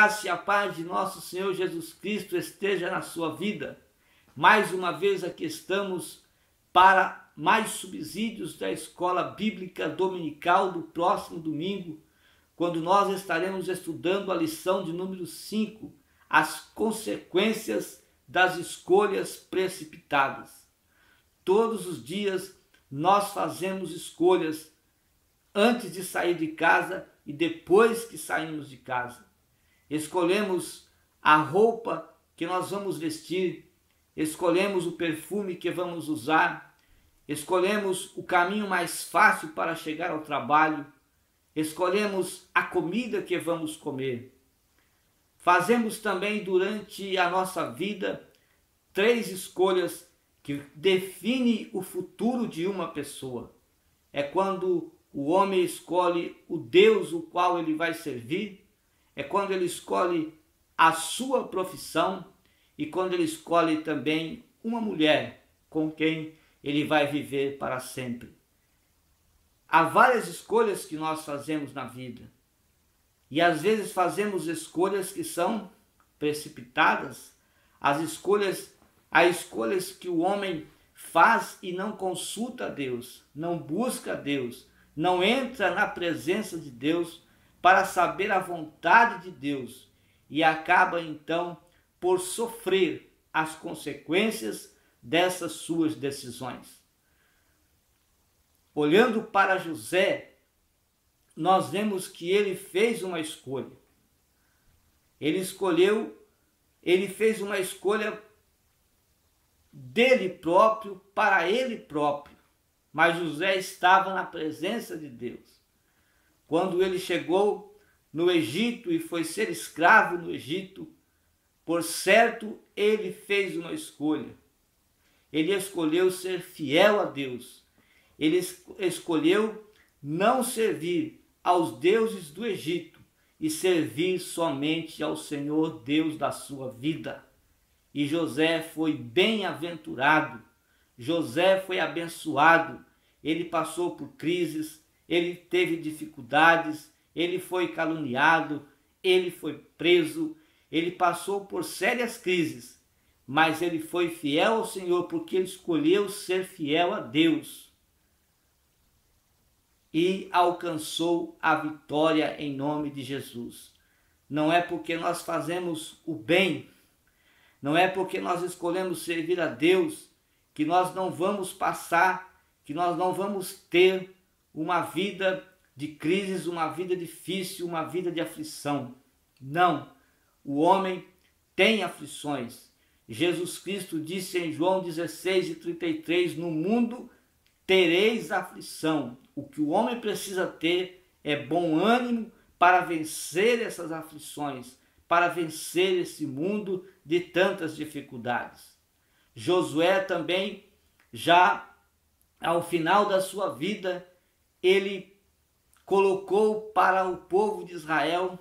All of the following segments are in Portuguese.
graça e a paz de nosso Senhor Jesus Cristo esteja na sua vida. Mais uma vez aqui estamos para mais subsídios da Escola Bíblica Dominical do próximo domingo, quando nós estaremos estudando a lição de número 5, as consequências das escolhas precipitadas. Todos os dias nós fazemos escolhas antes de sair de casa e depois que saímos de casa. Escolhemos a roupa que nós vamos vestir, escolhemos o perfume que vamos usar, escolhemos o caminho mais fácil para chegar ao trabalho, escolhemos a comida que vamos comer. Fazemos também durante a nossa vida 3 escolhas que definem o futuro de uma pessoa. É quando o homem escolhe o Deus o qual ele vai servir, é quando ele escolhe a sua profissão e quando ele escolhe também uma mulher com quem ele vai viver para sempre. Há várias escolhas que nós fazemos na vida e às vezes fazemos escolhas que são precipitadas, há escolhas que o homem faz e não consulta a Deus, não busca a Deus, não entra na presença de Deus para saber a vontade de Deus e acaba então por sofrer as consequências dessas suas decisões. Olhando para José, nós vemos que ele fez uma escolha. Ele fez uma escolha dele próprio, para ele próprio. Mas José estava na presença de Deus. Quando ele chegou no Egito e foi ser escravo no Egito, por certo, ele fez uma escolha. Ele escolheu ser fiel a Deus. Ele escolheu não servir aos deuses do Egito e servir somente ao Senhor Deus da sua vida. E José foi bem-aventurado. José foi abençoado. Ele passou por crises, ele teve dificuldades, ele foi caluniado, ele foi preso, ele passou por sérias crises, mas ele foi fiel ao Senhor porque ele escolheu ser fiel a Deus e alcançou a vitória em nome de Jesus. Não é porque nós fazemos o bem, não é porque nós escolhemos servir a Deus que nós não vamos passar, que nós não vamos ter uma vida de crises, uma vida difícil, uma vida de aflição. Não, o homem tem aflições. Jesus Cristo disse em João 16:33, no mundo tereis aflição. O que o homem precisa ter é bom ânimo para vencer essas aflições, para vencer esse mundo de tantas dificuldades. Josué também, já ao final da sua vida, ele colocou para o povo de Israel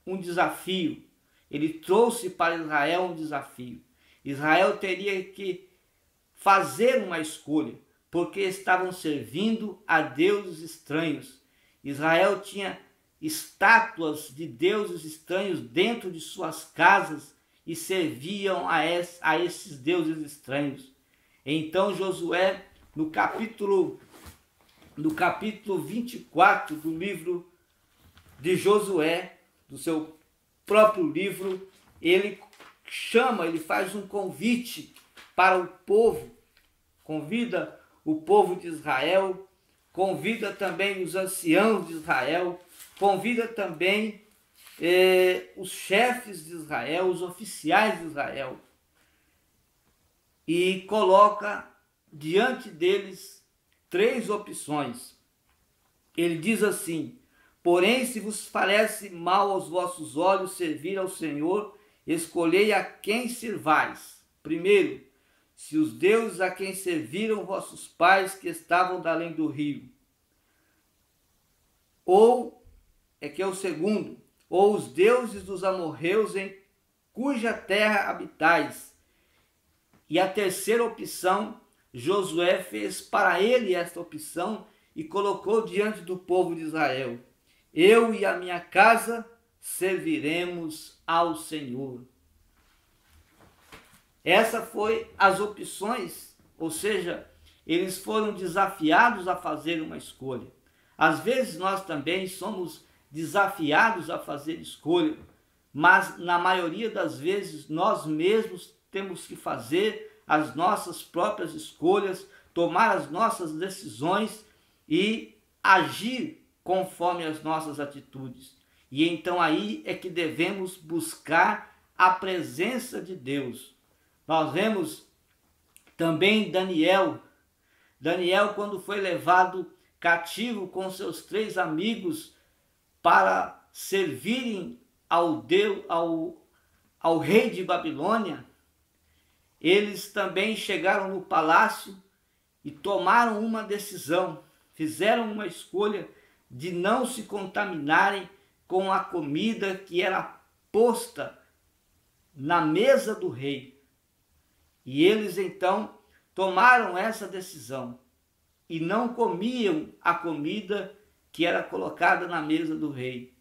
um desafio. Ele trouxe para Israel um desafio. Israel teria que fazer uma escolha, porque estavam servindo a deuses estranhos. Israel tinha estátuas de deuses estranhos dentro de suas casas e serviam a esses deuses estranhos. Então Josué, no capítulo 24 do livro de Josué, do seu próprio livro, ele faz um convite para o povo, convida o povo de Israel, convida também os anciãos de Israel, convida também os chefes de Israel, os oficiais de Israel, e coloca diante deles 3 opções. Ele diz assim: porém, se vos parece mal aos vossos olhos servir ao Senhor, escolhei a quem servais. Primeiro, se os deuses a quem serviram vossos pais que estavam da além do rio. Ou, o segundo, ou os deuses dos amorreus em cuja terra habitais. E a terceira opção, Josué fez para ele esta opção e colocou diante do povo de Israel: eu e a minha casa serviremos ao Senhor. Essa foi as opções, ou seja, eles foram desafiados a fazer uma escolha. Às vezes nós também somos desafiados a fazer escolha, mas na maioria das vezes nós mesmos temos que fazer as nossas próprias escolhas, tomar as nossas decisões e agir conforme as nossas atitudes. E então aí é que devemos buscar a presença de Deus. Nós vemos também Daniel, quando foi levado cativo com seus 3 amigos para servirem ao rei de Babilônia, eles também chegaram no palácio e tomaram uma decisão, fizeram uma escolha de não se contaminarem com a comida que era posta na mesa do rei. E eles então tomaram essa decisão e não comiam a comida que era colocada na mesa do rei,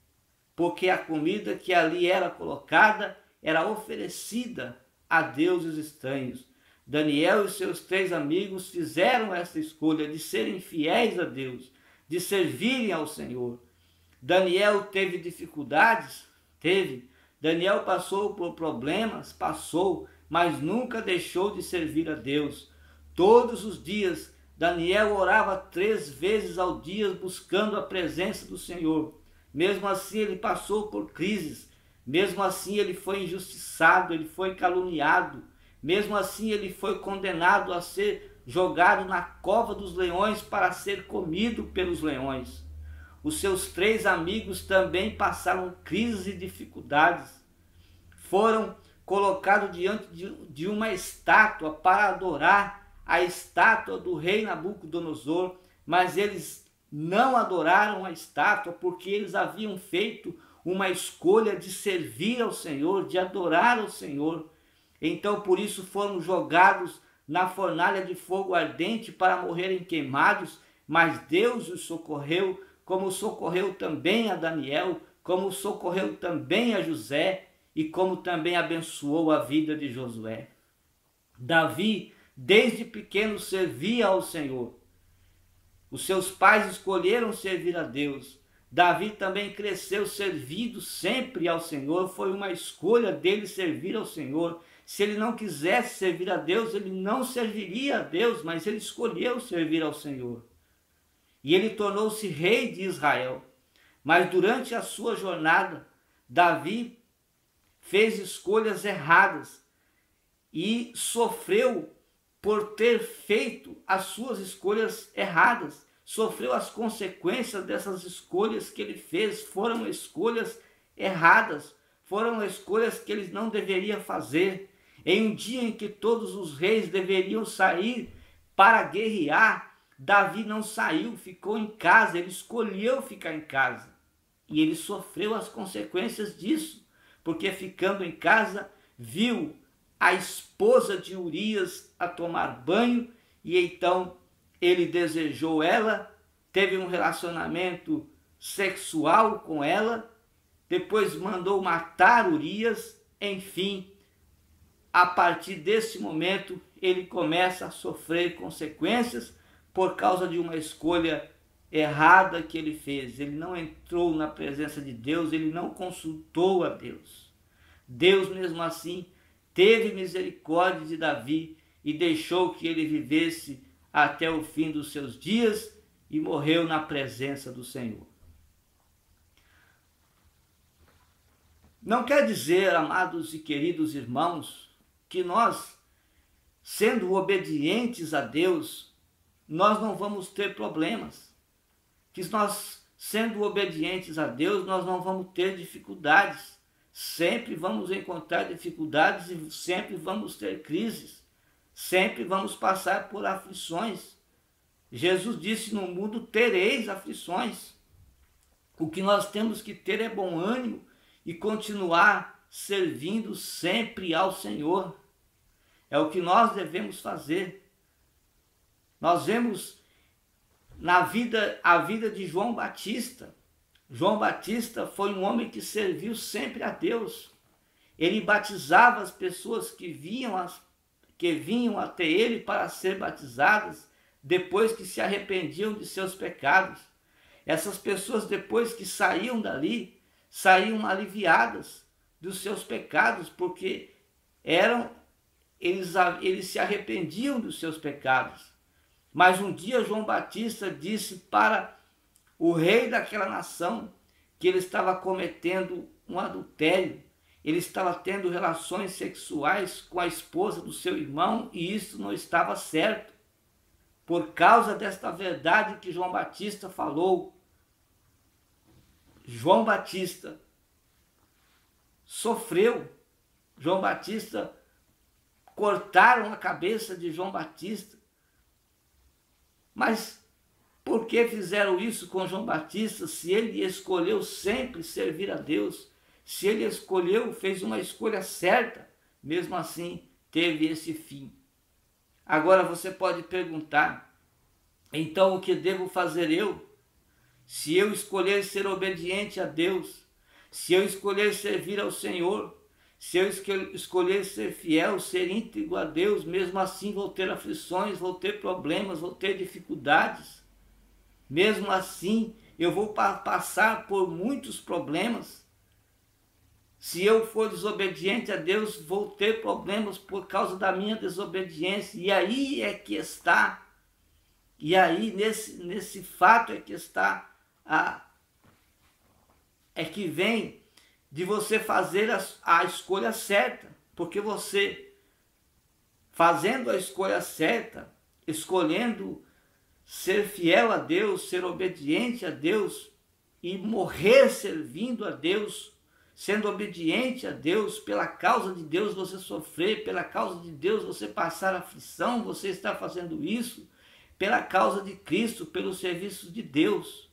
porque a comida que ali era colocada era oferecida a deuses estranhos. Daniel e seus 3 amigos fizeram essa escolha de serem fiéis a Deus, de servirem ao Senhor. Daniel teve dificuldades? Teve. Daniel passou por problemas? Passou, mas nunca deixou de servir a Deus. Todos os dias, Daniel orava 3 vezes ao dia buscando a presença do Senhor. Mesmo assim ele passou por crises, mesmo assim ele foi injustiçado, ele foi caluniado, mesmo assim ele foi condenado a ser jogado na cova dos leões para ser comido pelos leões. Os seus 3 amigos também passaram crises e dificuldades. Foram colocados diante de uma estátua para adorar a estátua do rei Nabucodonosor, mas eles não adoraram a estátua porque eles haviam feito uma escolha de servir ao Senhor, de adorar ao Senhor. Então por isso foram jogados na fornalha de fogo ardente para morrerem queimados, mas Deus os socorreu, como socorreu também a Daniel, como socorreu também a José e como também abençoou a vida de Josué. Davi, desde pequeno, servia ao Senhor. Os seus pais escolheram servir a Deus. Davi também cresceu servindo sempre ao Senhor. Foi uma escolha dele servir ao Senhor. Se ele não quisesse servir a Deus, ele não serviria a Deus, mas ele escolheu servir ao Senhor. E ele tornou-se rei de Israel. Mas durante a sua jornada, Davi fez escolhas erradas e sofreu por ter feito as suas escolhas erradas. Sofreu as consequências dessas escolhas que ele fez. Foram escolhas erradas, foram escolhas que ele não deveria fazer. Em um dia em que todos os reis deveriam sair para guerrear, Davi não saiu, ficou em casa, ele escolheu ficar em casa. E ele sofreu as consequências disso, porque ficando em casa, viu a esposa de Urias a tomar banho, e então ele desejou ela, teve um relacionamento sexual com ela, depois mandou matar Urias, enfim, a partir desse momento ele começa a sofrer consequências por causa de uma escolha errada que ele fez. Ele não entrou na presença de Deus, ele não consultou a Deus. Deus mesmo assim teve misericórdia de Davi e deixou que ele vivesse até o fim dos seus dias e morreu na presença do Senhor. Não quer dizer, amados e queridos irmãos, que nós, sendo obedientes a Deus, nós não vamos ter problemas. Que nós, sendo obedientes a Deus, nós não vamos ter dificuldades. Sempre vamos encontrar dificuldades e sempre vamos ter crises. Sempre vamos passar por aflições. Jesus disse: no mundo tereis aflições. O que nós temos que ter é bom ânimo e continuar servindo sempre ao Senhor. É o que nós devemos fazer. Nós vemos a vida de João Batista. João Batista foi um homem que serviu sempre a Deus. Ele batizava as pessoas que vinham até ele para ser batizadas depois que se arrependiam de seus pecados. Essas pessoas, depois que saíam dali, saíam aliviadas dos seus pecados, porque eles se arrependiam dos seus pecados. Mas um dia João Batista disse para o rei daquela nação que ele estava cometendo um adultério, ele estava tendo relações sexuais com a esposa do seu irmão, e isso não estava certo. Por causa desta verdade que João Batista falou, João Batista sofreu. João Batista, cortaram a cabeça de João Batista. Mas por que fizeram isso com João Batista, se ele escolheu sempre servir a Deus? Se ele fez uma escolha certa, mesmo assim teve esse fim. Agora você pode perguntar, então o que devo fazer eu? Se eu escolher ser obediente a Deus, se eu escolher servir ao Senhor, se eu escolher ser fiel, ser íntegro a Deus, mesmo assim vou ter aflições, vou ter problemas, vou ter dificuldades. Mesmo assim eu vou passar por muitos problemas. Se eu for desobediente a Deus, vou ter problemas por causa da minha desobediência. E aí é que está, nesse fato é que está, é que vem de você fazer a escolha certa. Porque você, fazendo a escolha certa, escolhendo ser fiel a Deus, ser obediente a Deus e morrer servindo a Deus, sendo obediente a Deus, pela causa de Deus você sofrer, pela causa de Deus você passar aflição, você está fazendo isso pela causa de Cristo, pelo serviço de Deus.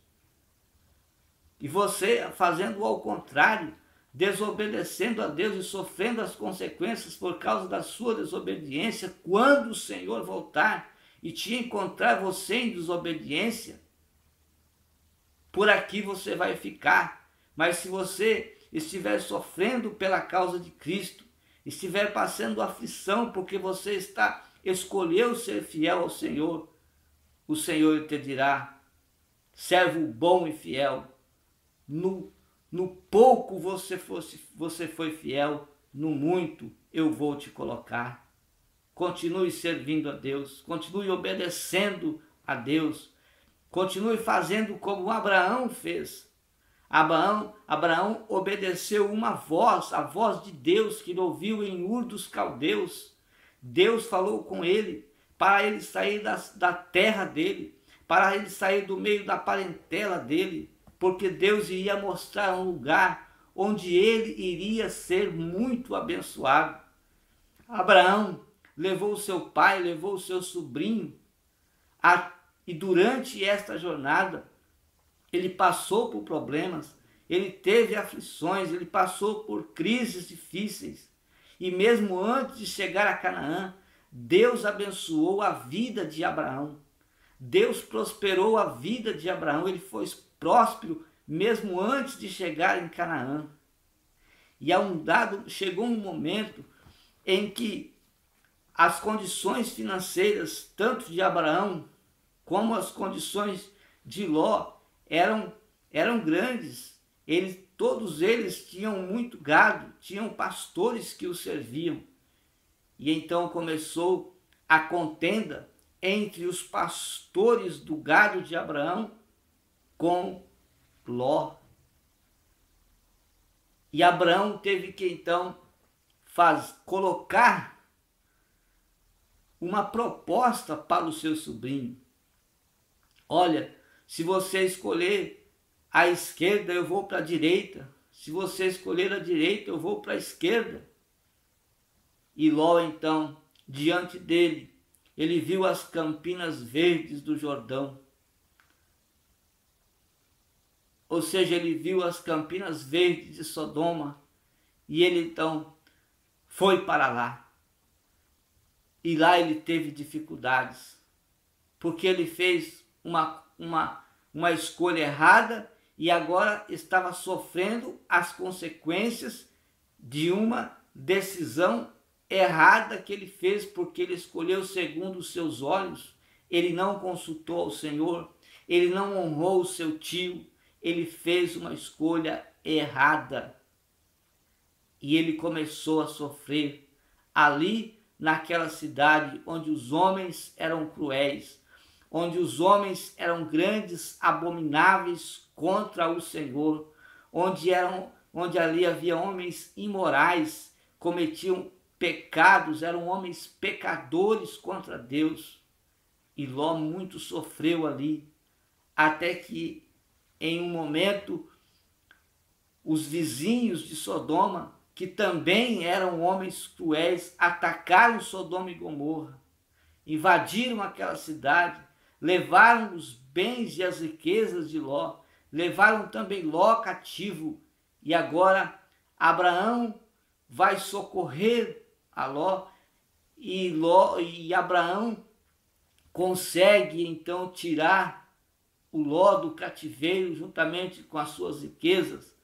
E você fazendo ao contrário, desobedecendo a Deus e sofrendo as consequências por causa da sua desobediência, quando o Senhor voltar e te encontrar você em desobediência, por aqui você vai ficar. Mas se você estiver sofrendo pela causa de Cristo, estiver passando aflição porque você escolheu ser fiel ao Senhor, o Senhor te dirá: servo bom e fiel, no pouco você foi fiel, no muito eu vou te colocar. Continue servindo a Deus, continue obedecendo a Deus, continue fazendo como Abraão fez. Abraão obedeceu uma voz, a voz de Deus que ele ouviu em Ur dos Caldeus. Deus falou com ele para ele sair da terra dele, para ele sair do meio da parentela dele, porque Deus iria mostrar um lugar onde ele iria ser muito abençoado. Abraão levou o seu pai, levou o seu sobrinho, e durante esta jornada, ele passou por problemas, ele teve aflições, ele passou por crises difíceis. E mesmo antes de chegar a Canaã, Deus abençoou a vida de Abraão. Deus prosperou a vida de Abraão, ele foi próspero mesmo antes de chegar em Canaã. E chegou um momento em que as condições financeiras, tanto de Abraão como as condições de Ló, eram grandes. Todos eles tinham muito gado, tinham pastores que os serviam. E então começou a contenda entre os pastores do gado de Abraão com Ló. E Abraão teve que então colocar uma proposta para o seu sobrinho. Olha, se você escolher a esquerda, eu vou para a direita. Se você escolher a direita, eu vou para a esquerda. E Ló, então, diante dele, ele viu as campinas verdes do Jordão. Ou seja, ele viu as campinas verdes de Sodoma. E ele, então, foi para lá. E lá ele teve dificuldades, porque ele fez uma escolha errada e agora estava sofrendo as consequências de uma decisão errada que ele fez, porque ele escolheu segundo os seus olhos. Ele não consultou ao Senhor, ele não honrou o seu tio, ele fez uma escolha errada. E ele começou a sofrer ali naquela cidade onde os homens eram cruéis, onde os homens eram grandes, abomináveis contra o Senhor, onde ali havia homens imorais, cometiam pecados, eram homens pecadores contra Deus. E Ló muito sofreu ali, até que em um momento os vizinhos de Sodoma, que também eram homens cruéis, atacaram Sodoma e Gomorra, invadiram aquela cidade, levaram os bens e as riquezas de Ló, levaram também Ló cativo, e agora Abraão vai socorrer a Ló, e Abraão consegue então tirar o Ló do cativeiro juntamente com as suas riquezas.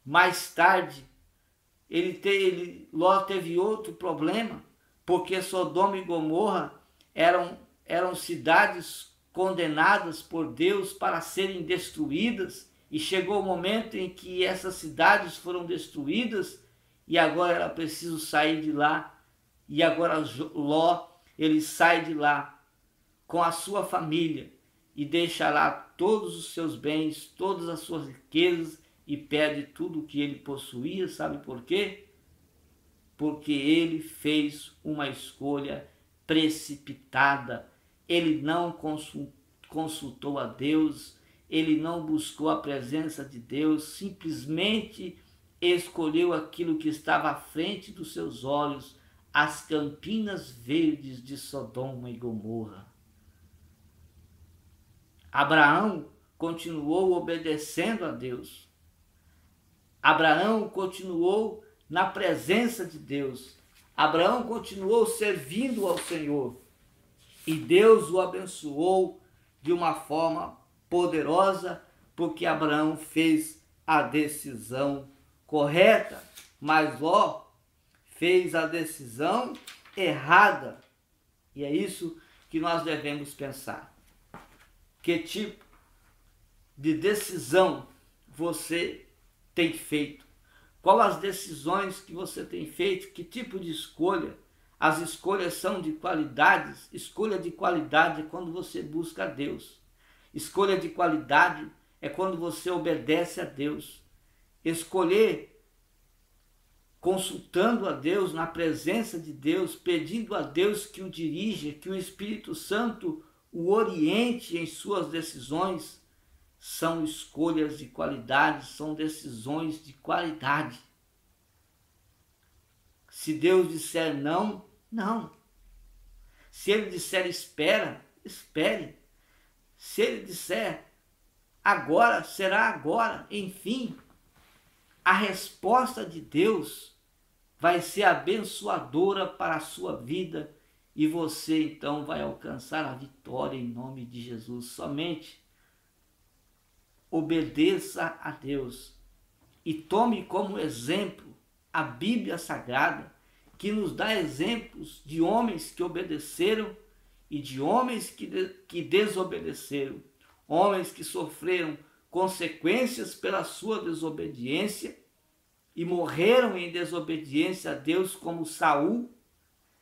Mais tarde, Ló teve outro problema, porque Sodoma e Gomorra eram cidades condenadas por Deus para serem destruídas, e chegou o momento em que essas cidades foram destruídas e agora era preciso sair de lá. E agora Ló, ele sai de lá com a sua família e deixa lá todos os seus bens, todas as suas riquezas, e perde tudo o que ele possuía. Sabe por quê? Porque ele fez uma escolha precipitada. Ele não consultou a Deus, ele não buscou a presença de Deus, simplesmente escolheu aquilo que estava à frente dos seus olhos, as campinas verdes de Sodoma e Gomorra. Abraão continuou obedecendo a Deus. Abraão continuou na presença de Deus. Abraão continuou servindo ao Senhor. E Deus o abençoou de uma forma poderosa, porque Abraão fez a decisão correta. Mas Ló fez a decisão errada. E é isso que nós devemos pensar. Que tipo de decisão você tem feito? Qual as decisões que você tem feito? Que tipo de escolha? As escolhas são de qualidades. Escolha de qualidade é quando você busca a Deus. Escolha de qualidade é quando você obedece a Deus. Escolher consultando a Deus, na presença de Deus, pedindo a Deus que o dirija, que o Espírito Santo o oriente em suas decisões, são escolhas de qualidade, são decisões de qualidade. Se Deus disser não, não. Se Ele disser espera, espere. Se Ele disser agora, será agora. Enfim, a resposta de Deus vai ser abençoadora para a sua vida e você então vai alcançar a vitória em nome de Jesus. Somente obedeça a Deus e tome como exemplo a Bíblia Sagrada, que nos dá exemplos de homens que obedeceram e de homens que desobedeceram, homens que sofreram consequências pela sua desobediência e morreram em desobediência a Deus, como Saul.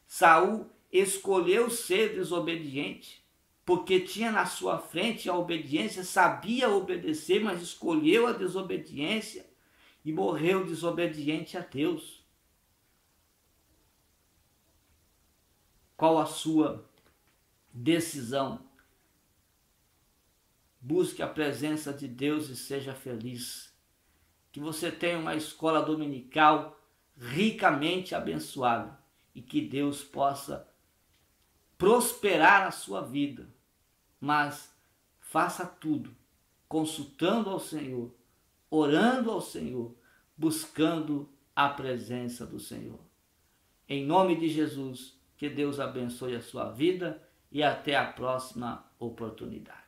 Saul escolheu ser desobediente, porque tinha na sua frente a obediência, sabia obedecer, mas escolheu a desobediência e morreu desobediente a Deus. Qual a sua decisão? Busque a presença de Deus e seja feliz. Que você tenha uma escola dominical ricamente abençoada e que Deus possa prosperar a sua vida. Mas faça tudo consultando ao Senhor, orando ao Senhor, buscando a presença do Senhor. Em nome de Jesus, que Deus abençoe a sua vida e até a próxima oportunidade.